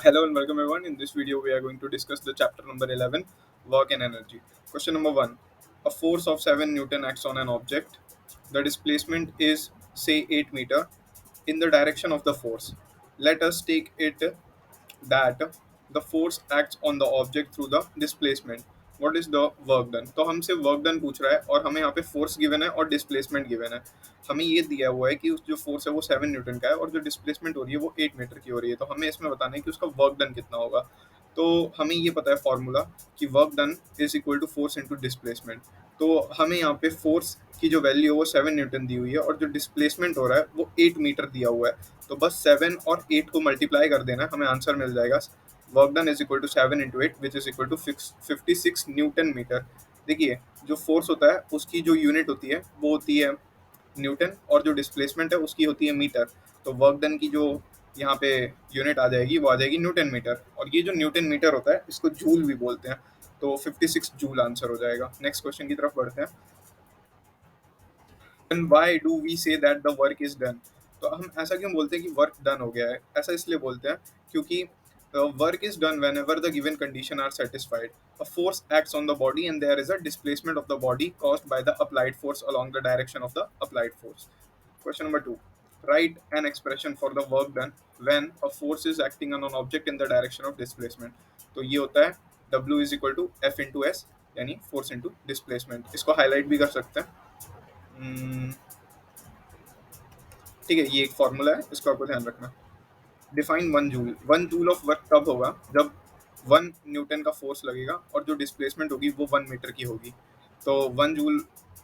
Hello and welcome everyone. In this video, we are going to discuss the chapter number 11, work and energy. Question number 1. A force of 7 Newton acts on an object. The displacement is, say, 8 meter in the direction of the force. Let us take it that the force acts on the object through the displacement. What is the work done? तो हमसे work done पूछ रहा है और हमें यहाँ पे force given है और डिस्प्लेसमेंट गिवन है. हमें ये दिया हुआ है कि उस जो फोर्स है वो 7 न्यूटन का है और जो डिस्प्लेसमेंट हो रही है वो 8 मीटर की हो रही है. तो हमें इसमें बताना है कि उसका वर्क डन कितना होगा. तो हमें ये पता है फॉर्मूला कि work done is equal to force into displacement. तो हमें यहाँ पे फोर्स की जो वैल्यू है वो 7 न्यूटन दी हुई है और जो डिस्प्लेसमेंट हो रहा है वो 8 मीटर दिया हुआ है. तो बस 7 और 8 को मल्टीप्लाई कर देना, हमें आंसर मिल जाएगा. Work done is equal to 7 into 8 which is equal to 56 newton metre. देखिए, जो फोर्स होता है उसकी जो यूनिट होती है वो होती है न्यूटन और जो डिस्प्लेसमेंट है उसकी होती है मीटर. तो वर्क डन की जो यहाँ पे यूनिट आ जाएगी वो आ जाएगी न्यूटन मीटर, और ये जो न्यूटन मीटर होता है इसको जूल भी बोलते हैं. तो 56 जूल आंसर हो जाएगा. नेक्स्ट क्वेश्चन की तरफ बढ़ते हैं. And why do we say that the work is done? तो हम ऐसा क्यों बोलते हैं कि वर्क डन हो गया है? ऐसा इसलिए बोलते हैं क्योंकि work is done whenever the given condition are satisfied. A force acts on the body and there is a displacement of the body caused by the applied force along the direction of the applied force. Question number 2. Write an expression for the work done when a force is acting on an object in the direction of displacement. तो ये होता है W is equal to F into S, यानी force into displacement. इसको highlight भी कर सकते हैं. Hmm, ठीक है, ये एक फॉर्मूला है, इसको आपको ध्यान रखना. Define 1 joule. 1 joule of work तब होगा जब 1 न्यूटन का फोर्स लगेगा और जो डिस्प्लेसमेंट होगी वो 1 मीटर की होगी. तो 1 joule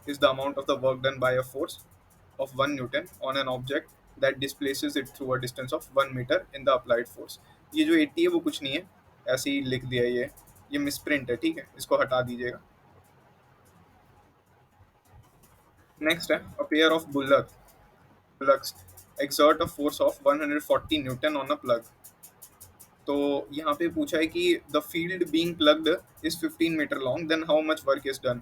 is the amount of the work done by a force of 1 Newton on an object that displaces it through a distance of 1 meter in the applied force. ये जो 80 है वो कुछ नहीं है, ऐसे ही लिख दिया. ये मिसप्रिंट है, ठीक है, इसको हटा दीजिएगा. नेक्स्ट है, a pair of plugs exert a force of 140 Newton on a plug. तो यहाँ पे पूछा है कि the field being plugged is 15 metre long, then how much work is done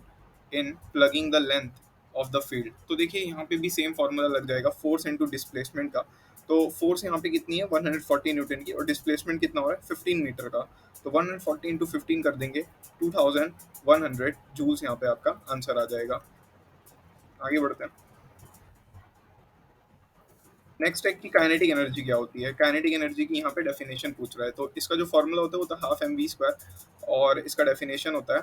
in plugging the length of the field. तो देखिए यहाँ पे भी सेम फॉर्मूला लग जाएगा, फोर्स इनटू डिस्प्लेसमेंट का. तो फोर्स यहाँ पे कितनी है 140 न्यूटन की और डिस्प्लेसमेंट कितना हो रहा है 15 मीटर का. तो 140 इंटू 15 कर देंगे, 2100 जूल्स यहाँ पे आपका आंसर आ जाएगा. आगे बढ़ते हैं. नेक्स्ट है कि काइनेटिक एनर्जी क्या होती है. काइनेटिक एनर्जी की यहाँ पे डेफिनेशन पूछ रहा है. तो इसका जो फॉर्मूला होता है वो तो हाफ एम वी स्क्वायर, और इसका डेफिनेशन होता है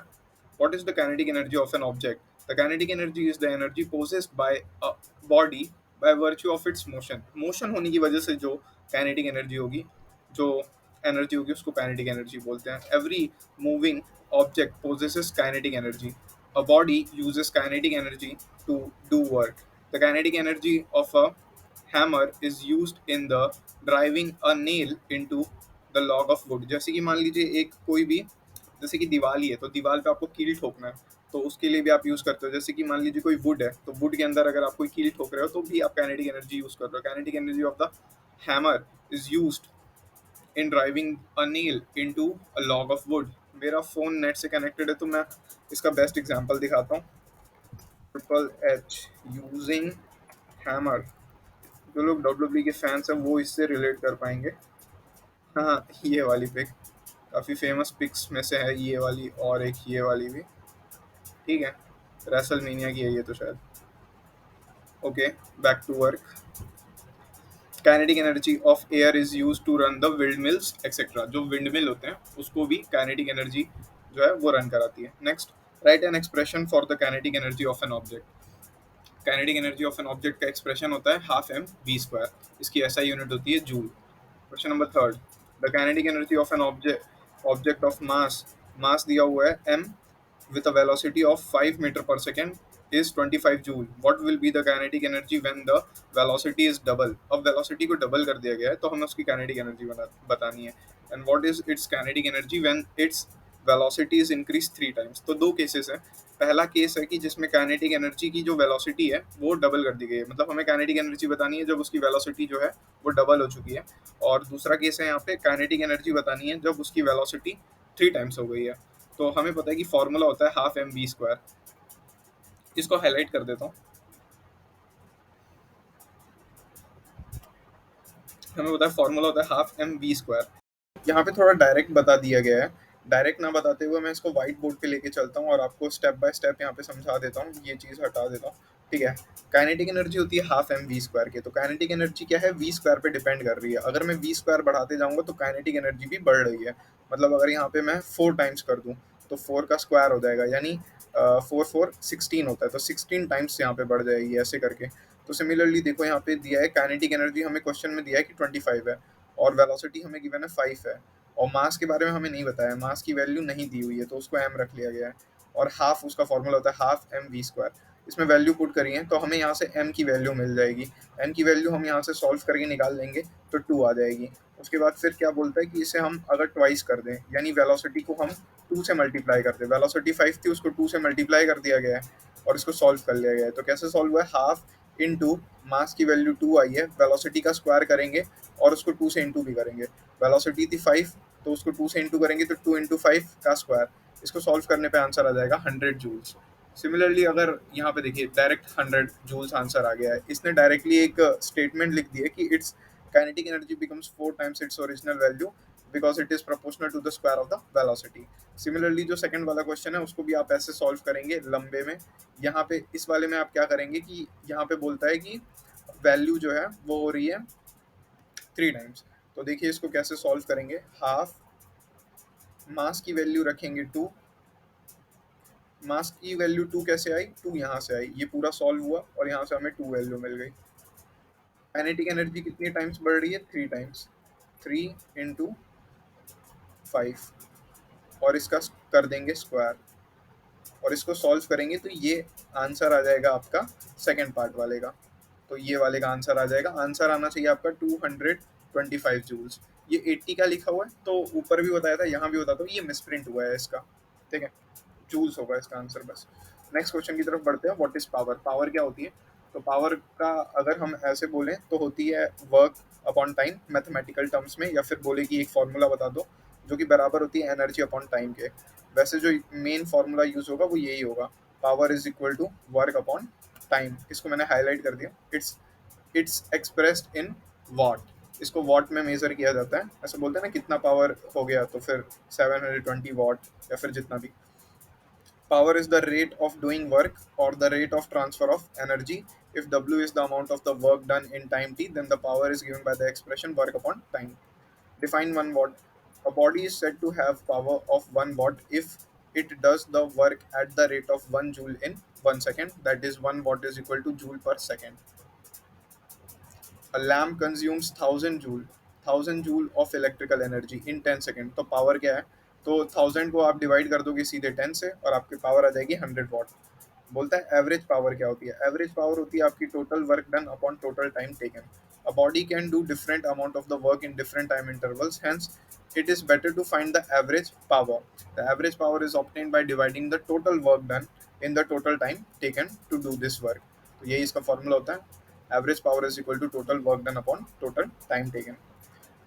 what is the kinetic energy of an object. The kinetic energy is the energy possessed by a body by virtue of its motion. Motion होने की वजह से जो काइनेटिक एनर्जी होगी, जो एनर्जी होगी उसको काइनेटिक एनर्जी बोलते हैं. Every moving object possesses kinetic energy. A body uses kinetic energy to do work. The kinetic energy of a hammer is used in the driving a nail into the log of wood. जैसे कि मान लीजिए एक कोई भी, जैसे कि दीवार ही है तो दीवार पे आपको कील ठोकना है, तो उसके लिए भी आप यूज करते हो. जैसे कि मान लीजिए कोई वुड है तो वुड के अंदर अगर आप कोई कील ठोक रहे हो तो भी आप काइनेटिक एनर्जी यूज कर रहे हो. Kinetic energy of the hammer is used in driving a nail into a log of would. मेरा फोन नेट से कनेक्टेड है तो मैं इसका बेस्ट एग्जांपल दिखाता हूँ. Triple H using hammer. जो लोग डब्ल्यू के फैंस हैं वो इससे रिलेट कर पाएंगे. हाँ, ये वाली पिक काफ़ी फेमस पिक्स में से है, ये वाली और एक ये वाली भी. ठीक है, रेसलमेनिया की है ये तो शायद. Okay, back to work. Kinetic energy of air is use to run the wind mills etcetera. जो विंड मिल होते हैं उसको भी काइनेटिक एनर्जी जो है वो रन कराती है. Next, right an expression for the kinetic energy of an object. Kinetic energy of an object का एक्सप्रेशन होता है हाफ एम वी स्क्वायर. इसकी ऐसा यूनिट होती है joule. Question number 3. The kinetic energy of an object of mass दिया हुआ है m with a velocity of 5 meter per second is 25 joule. What will be the kinetic energy when the velocity is double? अब velocity को double कर दिया गया है तो हमें उसकी kinetic energy बतानी है. And what is its kinetic energy when its velocity is increased 3 times? तो दो केसेस हैं. पहला केस है कि जिसमें काइनेटिक एनर्जी की जो वेलोसिटी है वो डबल कर दी गई है, मतलब हमें काइनेटिक एनर्जी बतानी है जब उसकी वेलोसिटी जो है वो डबल हो चुकी है. और दूसरा केस है यहाँ पे काइनेटिक एनर्जी बतानी है जब उसकी वेलोसिटी 3 टाइम्स हो गई है. तो हमें पता है कि फॉर्मूला होता है हाफ एम वी स्क्वायर. इसको हाईलाइट कर देता हूँ. हमें पता है फॉर्मूला होता है हाफ एम वी स्क्वायर. यहाँ पे थोड़ा डायरेक्ट बता दिया गया है। डायरेक्ट ना बताते हुए मैं इसको व्हाइट बोर्ड पे लेके चलता हूँ और आपको स्टेप बाय स्टेप यहाँ पे समझा देता हूँ, ये चीज़ हटा देता हूँ। ठीक है, काइनेटिक एनर्जी होती है हाफ एम वी स्क्वायर के। तो काइनेटिक एनर्जी क्या है, वी स्क्वायर पे डिपेंड कर रही है। अगर मैं वी स्क्वायर बढ़ाते जाऊंगा तो काइनेटिक एनर्जी भी बढ़ रही है। मतलब अगर यहाँ पे मैं 4 टाइम्स कर दूँ तो 4 का स्क्वायर हो जाएगा, यानी 4 4 16 होता है, तो 16 टाइम्स यहाँ पे बढ़ जाएगी ऐसे करके। तो सिमिलरली देखो यहाँ पे दिया है काइनेटिक एनर्जी, हमें क्वेश्चन में दिया है कि 25 है, और वेलोसिटी हमें गिवन है 5 है, और मास के बारे में हमें नहीं बताया, मास की वैल्यू नहीं दी हुई है तो उसको एम रख लिया गया है। और हाफ उसका फॉर्मूला होता है हाफ एम वी स्क्वायर। इसमें वैल्यू पुट करी है तो हमें यहाँ से एम की वैल्यू मिल जाएगी। एम की वैल्यू हम यहाँ से सॉल्व करके निकाल लेंगे तो 2 आ जाएगी। उसके बाद फिर क्या बोलता है कि इसे हम अगर ट्वाइस कर दें, यानी वेलोसिटी को हम 2 से मल्टीप्लाई कर दें। वेलोसिटी 5 थी, उसको 2 से मल्टीप्लाई कर दिया गया है और इसको सॉल्व कर लिया गया है। तो कैसे सॉल्व हुआ है, हाफ इंटू मास की वैल्यू 2 आई है, वेलोसिटी का स्क्वायर करेंगे और उसको 2 से इंटू भी करेंगे। वेलोसिटी थी 5, तो उसको 2 से इंटू करेंगे तो 2 इंटू 5 का स्क्वायर। इसको सॉल्व करने पे आंसर आ जाएगा 100 जूल्स। सिमिलरली अगर यहाँ पे देखिए डायरेक्ट 100 जूल्स आंसर आ गया है, इसने डायरेक्टली एक स्टेटमेंट लिख दी है कि its kinetic energy becomes 4 times its original value because it is proportional to the square of the velocity. Similarly जो सेकंड वाला क्वेश्चन है उसको भी आप ऐसे सॉल्व करेंगे लंबे में। यहाँ पे इस वाले में आप क्या करेंगे कि यहाँ पे बोलता है कि वैल्यू जो है वो हो रही है 3 टाइम्स। तो देखिए इसको कैसे सॉल्व करेंगे, हाफ मास की वैल्यू रखेंगे 2, मास की वैल्यू 2 कैसे आई, 2 यहाँ से आई, ये पूरा सॉल्व हुआ और यहाँ से हमें 2 वैल्यू मिल गई। काइनेटिक एनर्जी कितनी टाइम्स बढ़ रही है, 3 टाइम्स, 3 इंटू 5, और इसका कर देंगे स्क्वायर और इसको सॉल्व करेंगे तो ये आंसर आ जाएगा आपका सेकेंड पार्ट वाले का। तो ये वाले का आंसर आ जाएगा, आंसर आना चाहिए आपका 225 जूल्स। ये 80 का लिखा हुआ है तो ऊपर भी बताया था, यहाँ भी बताता हूँ, ये मिसप्रिंट हुआ है इसका। ठीक है, जूल्स होगा इसका आंसर बस। नेक्स्ट क्वेश्चन की तरफ बढ़ते हैं, व्हाट इज पावर। पावर क्या होती है, तो पावर का अगर हम ऐसे बोलें तो होती है work upon time mathematical terms में, या फिर बोले कि एक फॉर्मूला बता दो जो कि बराबर होती है एनर्जी अपॉन टाइम के। वैसे जो मेन फॉर्मूला यूज होगा वो यही होगा, power is equal to work upon time. इसको मैंने हाईलाइट कर दिया, इट्स एक्सप्रेस्ड इन वॉट। इसको वॉट में मेजर किया जाता है, ऐसे बोलते हैं ना कितना पावर हो गया तो फिर 720 वॉट या फिर जितना भी। Power is the rate of doing work or the rate of transfer of energy. If W is the amount of the work done in time t, then the power is given by the expression work upon time. Define 1 watt. A body is said to have power of 1 watt if it does the work at the rate of 1 joule in 1 second. That is 1 watt is equal to joule per second. A lamp consumes 1000 joule of electrical energy in 10 second. तो power क्या है, तो 1000 को आप divide कर दोगे सीधे 10 से और आपकी पावर आ जाएगी 100 वॉट। बोलता है एवरेज पावर क्या होती है, एवरेज पावर होती है आपकी total work done upon total time taken. A body can do different amount of the work in different time intervals, hence it is better to find the average power. The average power is obtained by dividing the total work done in the total time taken to do this work. तो यही इसका formula होता है, average power is equal to total work done upon total time taken.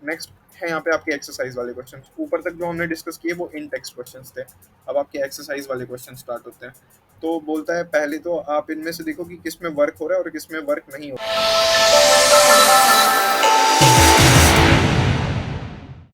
Next है यहाँ पे आपके exercise वाले क्वेश्चन। ऊपर तक जो हमने डिस्कस किए वो इन टेक्स्ट क्वेश्चन थे, अब आपके एक्सरसाइज वाले क्वेश्चन स्टार्ट होते हैं। तो बोलता है पहले तो आप इनमें से देखो कि किस में वर्क हो रहा है और किस में वर्क नहीं हो रहा है।